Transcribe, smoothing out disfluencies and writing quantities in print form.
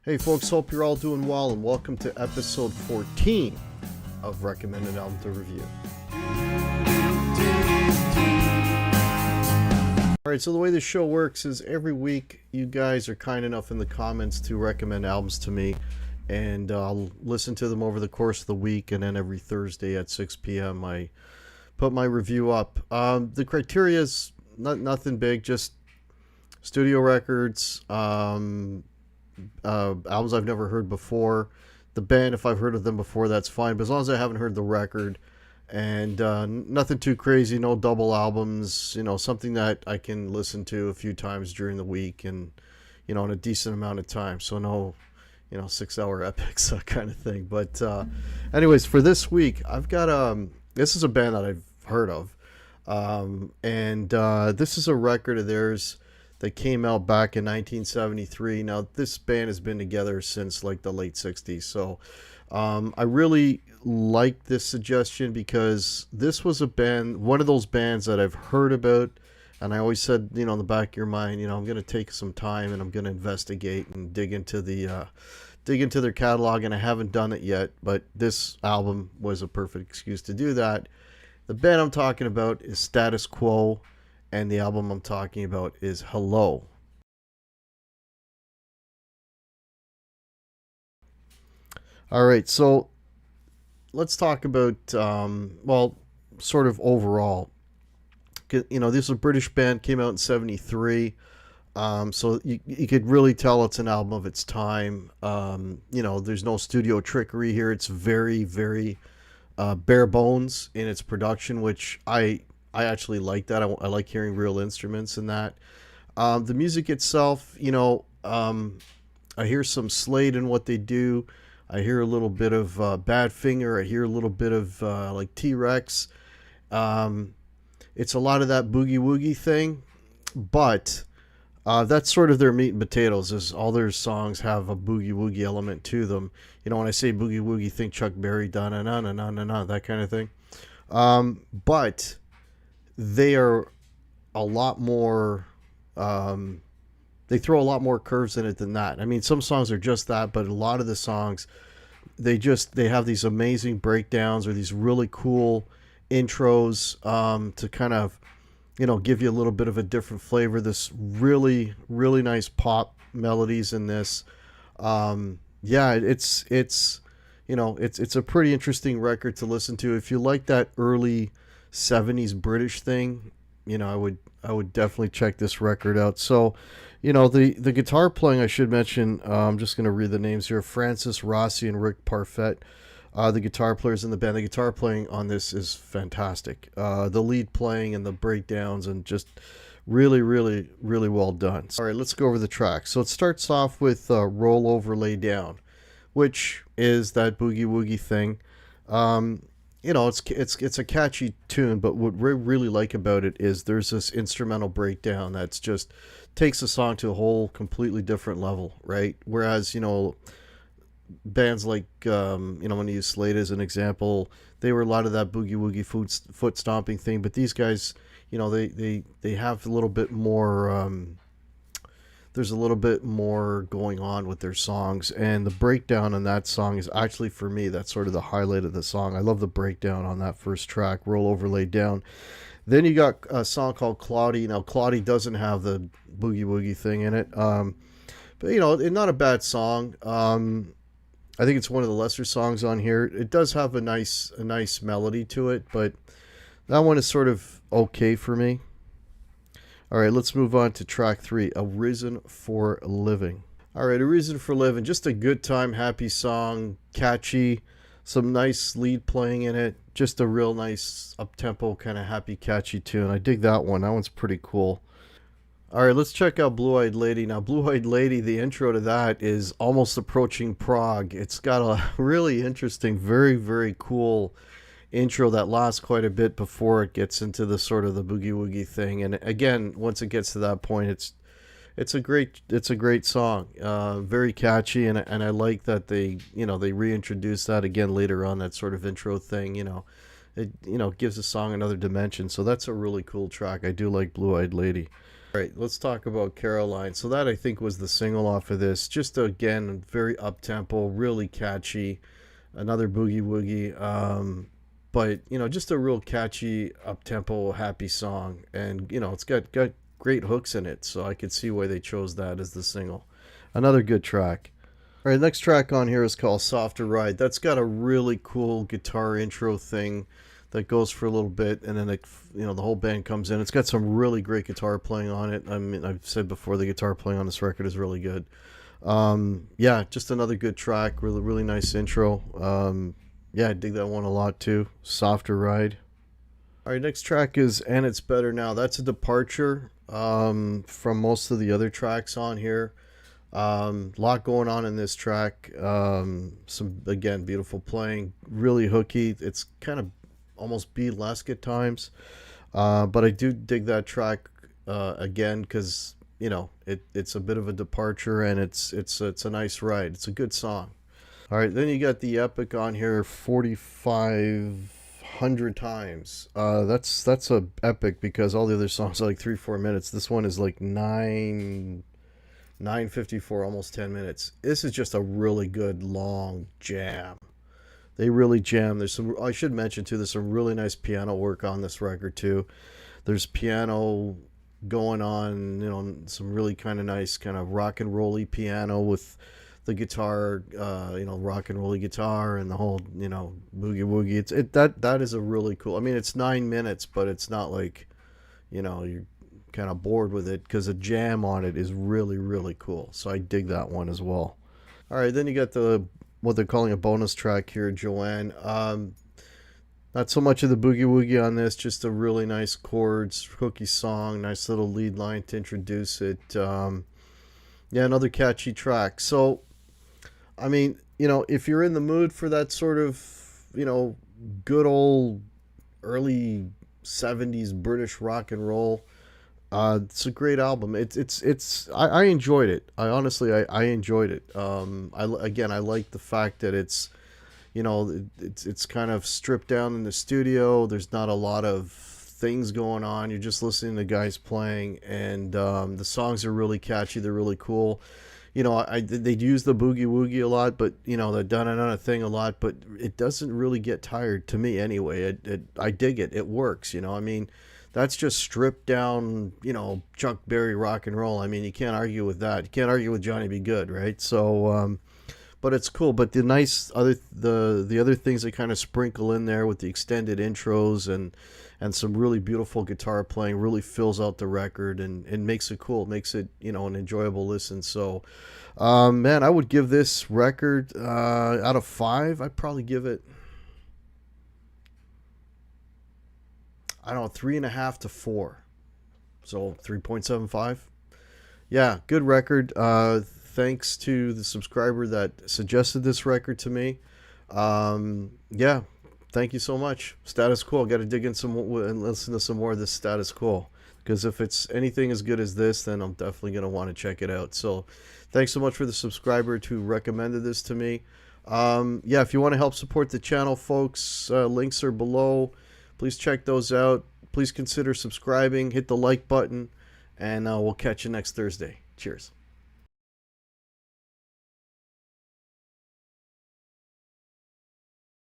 Hey folks, hope you're all doing well and welcome to episode 14 of Recommended Album to Review. Alright, so the way this show works is every week you guys are kind enough in the comments to recommend albums to me, and I'll listen to them over the course of the week, and then every Thursday at 6 p.m. I put my review up. The criteria is nothing big, just studio records, albums I've never heard before. The band, if I've heard of them before, that's fine, but as long as I haven't heard the record, and nothing too crazy, no double albums, something that I can listen to a few times during the week and, in a decent amount of time. So no, 6-hour epics, that kind of thing. But anyways, for this week, I've got, this is a band that I've heard of. And this is a record of theirs that came out back in 1973. Now, this band has been together since like the late 60s. So I really like this suggestion because this was a band, one of those bands that I've heard about. And I always said, in the back of your mind, I'm going to take some time and I'm going to investigate and dig into their catalog. And I haven't done it yet, but this album was a perfect excuse to do that. The band I'm talking about is Status Quo, and the album I'm talking about is Hello. All right, so let's talk about, sort of overall. This is a British band, came out in 73. So you could really tell it's an album of its time. There's no studio trickery here. It's very, very bare bones in its production, which I actually like that. I like hearing real instruments in that. The music itself, I hear some Slade in what they do. I hear a little bit of Badfinger. I hear a little bit of like T-Rex. It's a lot of that boogie woogie thing, but that's sort of their meat and potatoes. Is all their songs have a boogie woogie element to them. When I say boogie woogie, think Chuck Berry, da na na na na na, that kind of thing. But they are a lot more. They throw a lot more curves in it than that. I mean, some songs are just that, but a lot of the songs, they have these amazing breakdowns or these really cool intros to kind of, give you a little bit of a different flavor. This really, really nice pop melodies in this. It's a pretty interesting record to listen to. If you like that early 70s British thing, I would definitely check this record out. So, the guitar playing, I should mention, I'm just going to read the names here: Francis Rossi and Rick Parfett. The guitar players in the band. The guitar playing on this is fantastic. The lead playing and the breakdowns, and just really, really, really well done. All right, let's go over the track. So it starts off with Roll Over, Lay Down, which is that boogie woogie thing. It's a catchy tune, but what we really like about it is there's this instrumental breakdown that's just takes the song to a whole completely different level, right? Whereas, bands like, when you use Slade as an example, they were a lot of that boogie woogie foot stomping thing, but these guys, they have a little bit more, there's a little bit more going on with their songs, and the breakdown on that song is actually, for me, that's sort of the highlight of the song. I love the breakdown on that first track, Roll Over, Lay Down. Then you got a song called Cloudy. Now, Cloudy doesn't have the boogie woogie thing in it, but, not a bad song. I think it's one of the lesser songs on here. It does have a nice melody to it, but that one is sort of okay for me. All right, let's move on to track 3, A Reason for Living. All right, A Reason for Living, just a good time, happy song, catchy, some nice lead playing in it, just a real nice up-tempo kind of happy, catchy tune. I dig that one. That one's pretty cool. All right, let's check out Blue Eyed Lady. Now, Blue Eyed Lady, the intro to that is almost approaching prog. It's got a really interesting, very, very cool intro that lasts quite a bit before it gets into the sort of the boogie woogie thing. And again, once it gets to that point, it's a great song, very catchy, and I like that they reintroduce that again later on, that sort of intro thing. It gives the song another dimension. So that's a really cool track. I do like Blue Eyed Lady. All right, let's talk about Caroline. So that I think was the single off of this. Just again, very up tempo, really catchy. Another boogie woogie. But just a real catchy, up tempo, happy song, and it's got great hooks in it. So I could see why they chose that as the single. Another good track. All right, next track on here is called Softer Ride. That's got a really cool guitar intro thing that goes for a little bit, and then the whole band comes in. It's got some really great guitar playing on it. I mean, I've said before the guitar playing on this record is really good. Yeah, just another good track. Really, really nice intro. Yeah, I dig that one a lot too. Softer Ride. All right, next track is And It's Better Now. That's a departure from most of the other tracks on here. Lot going on in this track. Some, again, beautiful playing, really hooky. It's kind of almost beatlesque at times, but I do dig that track again because it's a bit of a departure, and it's a nice ride. It's a good song. All right, then you got the Epic on here, 4,500 times. That's a epic because all the other songs are like 3-4 minutes. This one is like 9:54, almost 10 minutes. This is just a really good long jam. They really jam. There's some. I should mention too. There's some really nice piano work on this record too. There's piano going on. Some really kind of nice, kind of rock and rolly piano with the guitar. Rock and rolly guitar and the whole boogie woogie. That is a really cool. I mean, it's 9 minutes, but it's not like you're kind of bored with it because the jam on it is really, really cool. So I dig that one as well. All right, then you got what they're calling a bonus track here, Joanne. Not so much of the boogie woogie on this, just a really nice chords, hooky song, nice little lead line to introduce it. Yeah, another catchy track. So, I mean, if you're in the mood for that sort of, good old early 70s British rock and roll, it's a great album. I enjoyed it. I enjoyed it. I like the fact that it's kind of stripped down in the studio. There's not a lot of things going on. You're just listening to guys playing, and the songs are really catchy. They're really cool. They use the boogie woogie a lot, but the da-na-na thing a lot, but it doesn't really get tired to me anyway. I dig it. It works. I mean, that's just stripped down, Chuck Berry rock and roll. I mean, you can't argue with that. You can't argue with Johnny B. Good, right? So, but it's cool. But the other things they kind of sprinkle in there with the extended intros and some really beautiful guitar playing really fills out the record and makes it cool. Makes it an enjoyable listen. So, man, I would give this record out of 5. I'd probably give it, I don't know, 3.5 to 4. So 3.75. Yeah, good record. Thanks to the subscriber that suggested this record to me. Yeah, thank you so much. Status Quo. Got to dig in some and listen to some more of this Status Quo. Because if it's anything as good as this, then I'm definitely going to want to check it out. So thanks so much for the subscriber who recommended this to me. Yeah, if you want to help support the channel, folks, links are below. Please check those out. Please consider subscribing. Hit the like button. And we'll catch you next Thursday. Cheers.